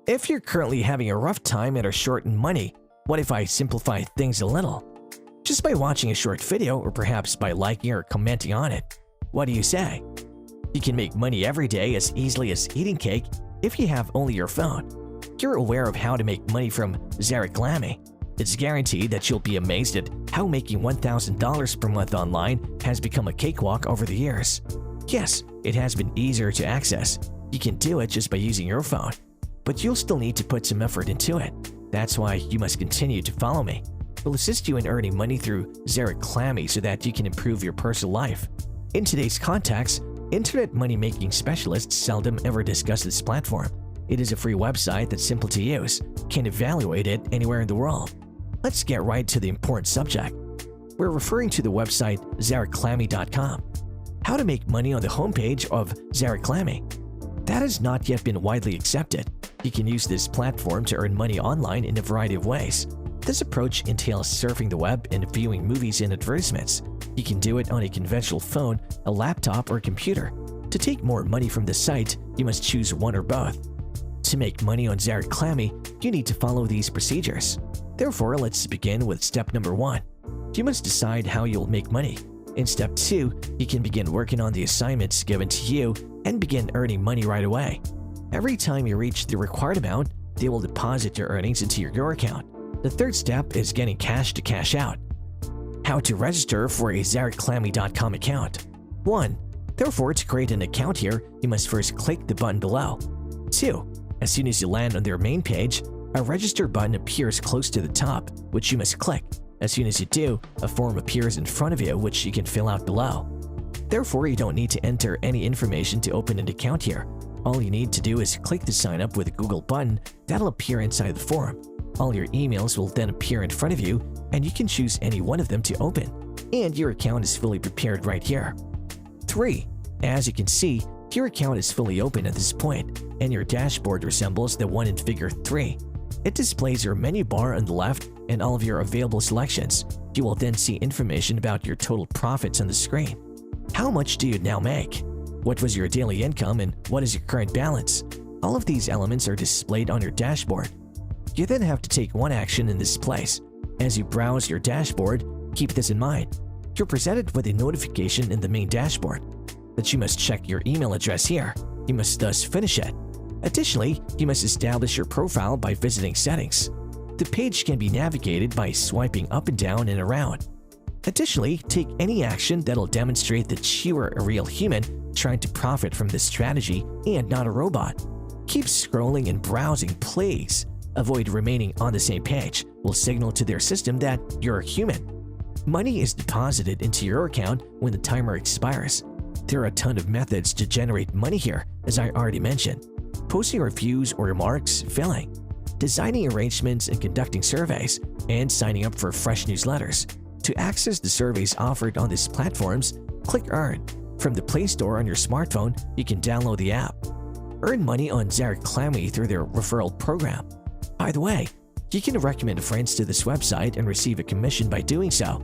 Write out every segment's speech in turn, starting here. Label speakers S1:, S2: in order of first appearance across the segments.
S1: If you're currently having a rough time and are short in money, what if I simplify things a little? Just by watching a short video or perhaps by liking or commenting on it. What do you say? You can make money every day as easily as eating cake if you have only your phone. You're aware of how to make money from zareklamy. It's guaranteed that you'll be amazed at how making $1,000 per month online has become a cakewalk over the years. Yes, it has been easier to access. You can do it just by using your phone. But you'll still need to put some effort into it. That's why you must continue to follow me. We'll assist you in earning money through zareklamy so that you can improve your personal life. In today's context, internet money-making specialists seldom ever discuss this platform. It is a free website that's simple to use, can evaluate it anywhere in the world. Let's get right to the important subject. We're referring to the website zareklamy.com. How to make money on the homepage of zareklamy. That has not yet been widely accepted. You can use this platform to earn money online in a variety of ways. This approach entails surfing the web and viewing movies and advertisements. You can do it on a conventional phone, a laptop, or computer. To take more money from the site, you must choose one or both. To make money on zareklamy, you need to follow these procedures. Therefore, let's begin with step number 1. You must decide how you'll make money. In step 2, you can begin working on the assignments given to you and begin earning money right away. Every time you reach the required amount, they will deposit your earnings into your account. The third step is getting cash to cash out. How to register for a zareklamy.com account. 1. Therefore, to create an account here, you must first click the button below. 2. As soon as you land on their main page, a register button appears close to the top, which you must click. As soon as you do, a form appears in front of you, which you can fill out below. Therefore, you don't need to enter any information to open an account here. All you need to do is click the sign up with a Google button that'll appear inside the form. All your emails will then appear in front of you, and you can choose any one of them to open, and your account is fully prepared right here. 3. As you can see, your account is fully open at this point, and your dashboard resembles the one in Figure 3. It displays your menu bar on the left and all of your available selections. You will then see information about your total profits on the screen. How much do you now make? What was your daily income and what is your current balance? All of these elements are displayed on your dashboard. You then have to take one action in this place. As you browse your dashboard, keep this in mind. You're presented with a notification in the main dashboard that you must check your email address here. You must thus finish it. Additionally, you must establish your profile by visiting Settings. The page can be navigated by swiping up and down and around. Additionally, take any action that'll demonstrate that you are a real human trying to profit from this strategy and not a robot. Keep scrolling and browsing, please. Avoid remaining on the same page. Will signal to their system that you're a human. Money is deposited into your account when the timer expires. There are a ton of methods to generate money here, as I already mentioned. Posting reviews or remarks, filling, designing arrangements and conducting surveys, and signing up for fresh newsletters. To access the surveys offered on these platforms, click Earn. From the Play Store on your smartphone, you can download the app. Earn money on zareklamy through their referral program. By the way, you can recommend friends to this website and receive a commission by doing so.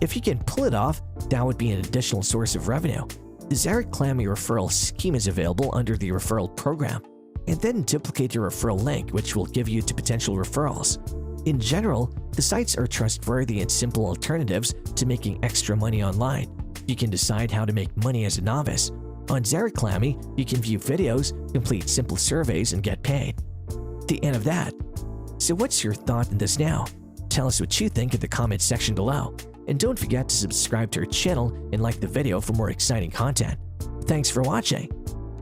S1: If you can pull it off, that would be an additional source of revenue. The zareklamy referral scheme is available under the referral program, and then duplicate your referral link, which will give you to potential referrals. In general, the sites are trustworthy and simple alternatives to making extra money online. You can decide how to make money as a novice. On zareklamy, you can view videos, complete simple surveys, and get paid. The end of that. So what's your thought on this now? Tell us what you think in the comments section below. And don't forget to subscribe to our channel and like the video for more exciting content. Thanks for watching.